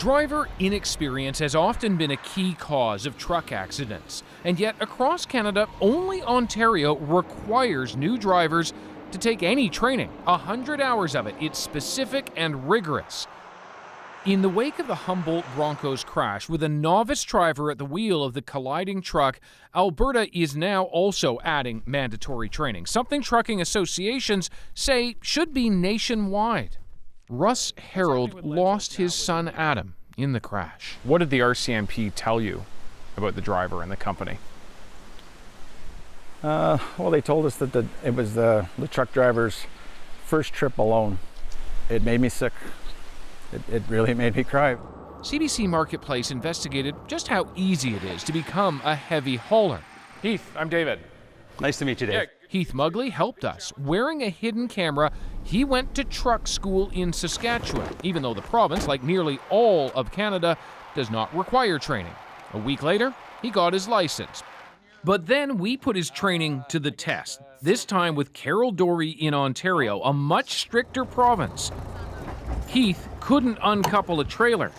Driver inexperience has often been a key cause of truck accidents, and yet across Canada, only Ontario requires new drivers to take any training. 100 hours of it. It's specific and rigorous. In the wake of the Humboldt Broncos crash with a novice driver at the wheel of the colliding truck, Alberta is now also adding mandatory training, something trucking associations say should be nationwide. Russ Harold lost his son Adam in the crash. What did the RCMP tell you about the driver and the company? Well, they told us that it was the truck driver's first trip alone. It made me sick. It really made me cry. CBC Marketplace investigated just how easy it is to become a heavy hauler. Heath, I'm David. Nice to meet you, Dave. Heath Mugley helped us. Wearing a hidden camera, he went to truck school in Saskatchewan, even though the province, like nearly all of Canada, does not require training. A week later, he got his license. But then we put his training to the test, this time with Carroll Dory in Ontario, a much stricter province. Heath couldn't uncouple a trailer.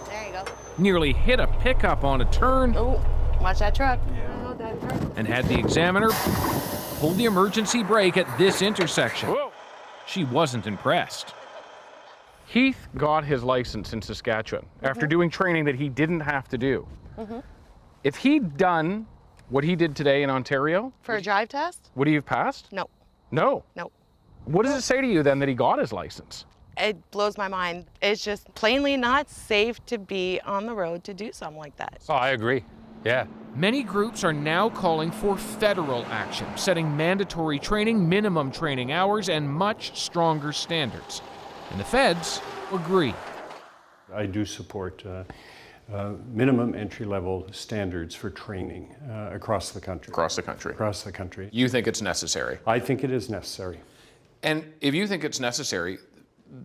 There you go. Nearly hit a pickup on a turn. Oh, watch that truck. And had the examiner pull the emergency brake at this intersection. Whoa. She wasn't impressed. Heath got his license in Saskatchewan after doing training that he didn't have to do. If he'd done what he did today in Ontario, For a drive test? would he have passed? No. No. No. What does it say to you then that he got his license? It blows my mind. It's just plainly not safe to be on the road to do something like that. Oh, I agree. Yeah. Many groups are now calling for federal action, setting mandatory training, minimum training hours, and much stronger standards. And the feds agree. I do support minimum entry-level standards for training across the country. Across the country. Across the country. You think it's necessary? I think it is necessary. And if you think it's necessary,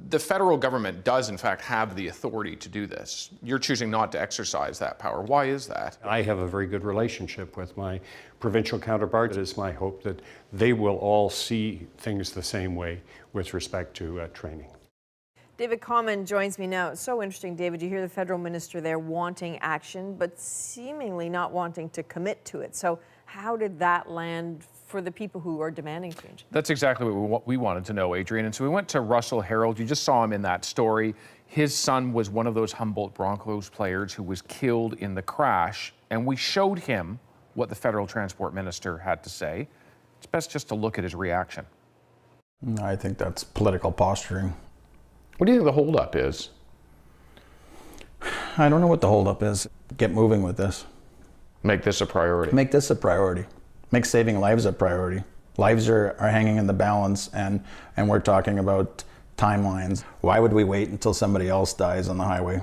the federal government does in fact have the authority to do this. You're choosing not to exercise that power. Why is that? I have a very good relationship with my provincial counterparts. It is my hope that they will all see things the same way with respect to training. David Common joins me now. It's so interesting, David. You hear the federal minister there wanting action, but seemingly not wanting to commit to it. So how did that land for the people who are demanding change? That's exactly what we wanted to know, Adrian. And so we went to Russell Harold. You just saw him in that story. His son was one of those Humboldt Broncos players who was killed in the crash. And we showed him what the federal transport minister had to say. It's best just to look at his reaction. I think that's political posturing. What do you think the holdup is? I don't know what the holdup is. Get moving with this. Make this a priority. Make this a priority. Make saving lives a priority. Lives are hanging in the balance, and we're talking about timelines. Why would we wait until somebody else dies on the highway?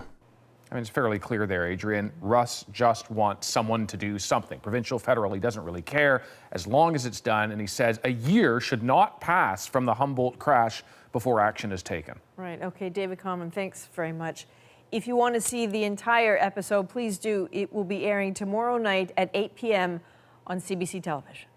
I mean, it's fairly clear there, Adrian. Russ just wants someone to do something. Provincial, federal, he doesn't really care as long as it's done. And he says a year should not pass from the Humboldt crash before action is taken. Right. Okay, David Common, thanks very much. If you want to see the entire episode, please do. It will be airing tomorrow night at 8 p.m. on CBC television.